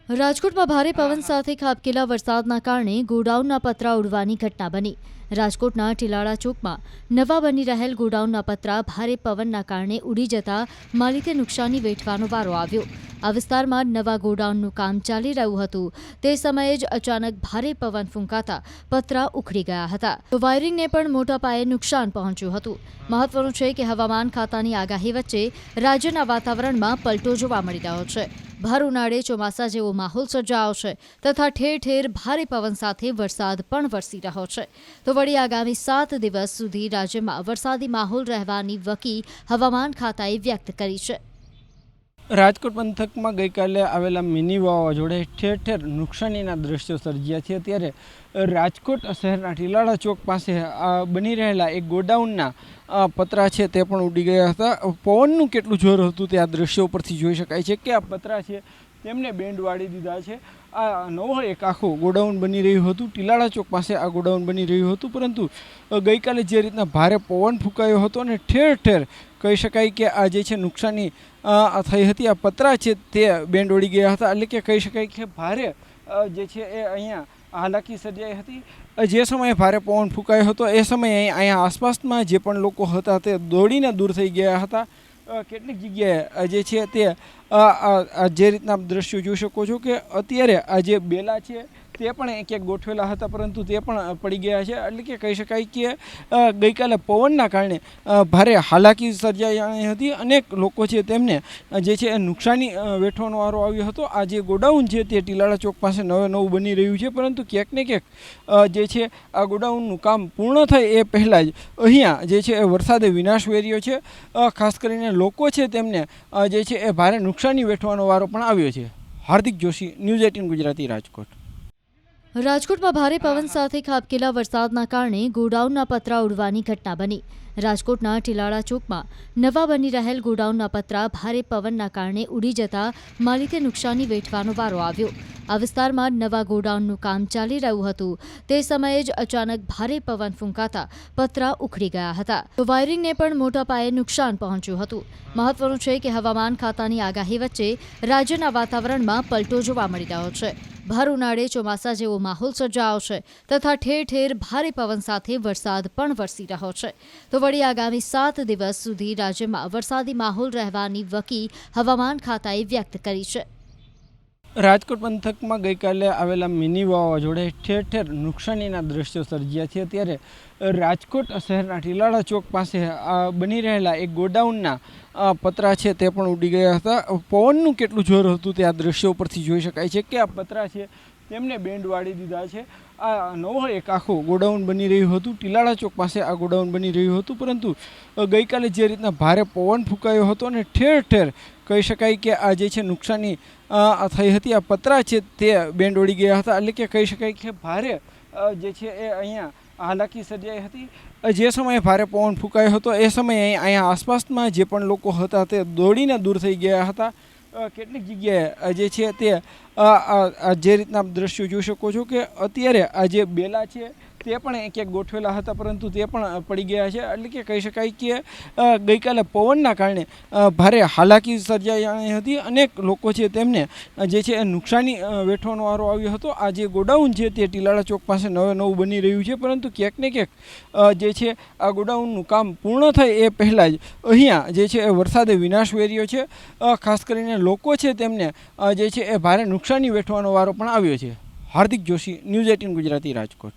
રાજકોટમાં ભારે પવન સાથે ખાબકેલા વરસાદના કારણે ગોડાઉનના પતરા ઉડવાની ઘટના બની। રાજકોટના ટીલાળા ચોકમાં નવા બની રહેલ ગોડાઉનના પતરા ભારે પવનના કારણે ઉડી જતા માલિકે નુકસાની વેઠવાનો વારો આવ્યો। આ વિસ્તારમાં નવા ગોડાઉનનું કામ ચાલી રહ્યું હતું તે સમયે જ અચાનક ભારે પવન ફૂંકાતા પતરા ઉખડી ગયા હતા તો વાયરિંગને પણ મોટા પાયે નુકસાન પહોંચ્યું હતું। મહત્વનું છે કે હવામાન ખાતાની આગાહી વચ્ચે રાજ્યના વાતાવરણમાં પલટો જોવા મળી રહ્યો છે। ભર ઉનાળે ચોમાસા જેવો માહોલ સર્જાયો છે તથા ઠેર ઠેર ભારે પવન સાથે વરસાદ પણ વરસી રહ્યો છે તો વળી આગામી 7 દિવસ સુધી રાજ્યમાં વરસાદી માહોલ રહેવાની વકી હવામાન ખાતાએ વ્યક્ત કરી છે। રાજકોટ પંથકમાં ગઈકાલે આવેલા મિની વાવાઝોડે ઠેર ઠેર નુકસાનીના દ્રશ્યો સર્જ્યા છે। ત્યારે રાજકોટ શહેરના ટીલાળા ચોક પાસે બની રહેલા એક ગોડાઉનના પતરા છે તે પણ ઉડી ગયા હતા। પવનનું કેટલું જોર હતું તે આ દ્રશ્યો પરથી જોઈ શકાય છે કે આ પતરા છે તેમને બેન્ડ વાળી દીધા છે। આ નવો એક આખું ગોડાઉન બની રહ્યું હતું, ટીલાળા ચોક પાસે આ ગોડાઉન બની રહ્યું હતું, પરંતુ ગઈકાલે જે રીતના ભારે પવન ફૂંકાયો હતો અને ઠેર ઠેર કહી શકાય કે આ જે છે નુકસાની થઈ હતી। આ પતરા છે તે બેન્ડ વળી ગયા હતા, એટલે કે કહી શકાય કે ભારે જે છે એ અહીંયા હાલાકી સર્જાઈ હતી। જે સમયે ભારે પવન ફૂંકાયો હતો એ સમયે અહીંયા આસપાસમાં જે પણ લોકો હતા તે દોડીને દૂર થઈ ગયા હતા। કેટલીક જગ્યાએ જે છે તે જે રીતના દ્રશ્યો જોઈ શકો છો કે અત્યારે આ જે બેલા છે તે પણ ક્યાંક ગોઠવેલા હતા પરંતુ તે પણ પડી ગયા છે, એટલે કે કહી શકાય કે ગઈકાલે પવનના કારણે ભારે હાલાકી સર્જાઈ હતી। અનેક લોકો છે તેમને જે છે એ નુકસાની વેઠવાનો વારો આવ્યો હતો। આ જે ગોડાઉન છે તે ટીલાળા ચોક પાસે નવું બની રહ્યું છે, પરંતુ ક્યાંક ને ક્યાંક જે છે આ ગોડાઉનનું કામ પૂર્ણ થાય એ પહેલાં જ અહીંયા જે છે એ વરસાદે વિનાશ વેર્યો છે। ખાસ કરીને લોકો છે તેમને જે છે એ ભારે નુકસાની વેઠવાનો વારો પણ આવ્યો છે। હાર્દિક જોશી, ન્યૂઝ 18 ગુજરાતી, રાજકોટ। રાજકોટમાં ભારે પવન સાથે ખાબકેલા વરસાદના કારણે ગોડાઉનના પતરા ઉડવાની ઘટના બની। રાજકોટના ટીલાળા ચોકમાં નવા બની રહેલ ગોડાઉનના પતરા ભારે પવનના કારણે ઉડી જતા માલિકે નુકસાની વેઠવાનો વારો આવ્યો। આ વિસ્તારમાં નવા ગોડાઉનનું કામ ચાલી રહ્યું હતું તે સમયે જ અચાનક ભારે પવન ફૂંકાતા પતરા ઉખડી ગયા હતા તો વાયરિંગને પણ મોટા પાયે નુકસાન પહોંચ્યું હતું। મહત્વનું છે કે હવામાન ખાતાની આગાહી વચ્ચે રાજ્યના વાતાવરણમાં પલટો જોવા મળી રહ્યો છે। ભર ઉનાળે ચોમાસા જેવો માહોલ સર્જાયો છે તથા ઠેર ઠેર ભારે પવન સાથે વરસાદ પણ વરસી રહ્યો છે તો વળી આગામી 7 દિવસ સુધી રાજ્યમાં વરસાદી માહોલ રહેવાની વકી હવામાન ખાતાએ વ્યક્ત કરી છે। રાજકોટ પંથકમાં ગઈકાલે આવેલા મિની વાવાઝોડે ઠેર ઠેર નુકસાનીના દ્રશ્યો સર્જ્યા છે। ત્યારે રાજકોટ શહેરના ટીલાળા ચોક પાસે બની રહેલા એક ગોડાઉનના પતરા છે તે પણ ઉડી ગયા હતા। પવનનું કેટલું જોર હતું તે આ દ્રશ્યો પરથી જોઈ શકાય છે કે આ પતરા છે તેમને બેન્ડ વાળી દીધા છે। આ નવો એક આખું ગોડાઉન બની રહ્યું હતું, ટીલાળા ચોક પાસે આ ગોડાઉન બની રહ્યું હતું, પરંતુ ગઈકાલે જે રીતના ભારે પવન ફૂંકાયો હતો અને ઠેર ઠેર કહી શકાય કે આ જે છે નુકસાની થઈ હતી। આ પતરા છે તે બેન્ડ વળી ગયા હતા, એટલે કે કહી શકાય કે ભારે જે છે એ અહીંયા હાલાકી સર્જાઈ હતી। જે સમયે ભારે પવન ફૂંકાયો હતો એ સમયે અહીંયા આસપાસમાં જે પણ લોકો હતા તે દોડીને દૂર થઈ ગયા હતા। કેટલીક જગ્યાએ જે છે તે જે રીતના દ્રશ્યો જોઈ શકો છો કે અત્યારે આ જે બેલા છે તે પણ ક્યાંક ગોઠવેલા હતા પરંતુ તે પણ પડી ગયા છે, એટલે કે કહી શકાય કે ગઈકાલે પવનના કારણે ભારે હાલાકી સર્જાઈ હતી। અનેક લોકો છે તેમને જે છે એ નુકસાની વેઠવાનો વારો આવ્યો હતો। આ જે ગોડાઉન છે તે ટીલાળા ચોક પાસે નવું બની રહ્યું છે, પરંતુ ક્યાંક ને ક્યાંક જે છે આ ગોડાઉનનું કામ પૂર્ણ થાય એ પહેલાં જ અહીંયા જે છે એ વરસાદે વિનાશ વેર્યો છે। ખાસ કરીને લોકો છે તેમને જે છે એ ભારે નુકસાની વેઠવાનો વારો પણ આવ્યો છે। હાર્દિક જોશી, ન્યૂઝ 18 ગુજરાતી, રાજકોટ।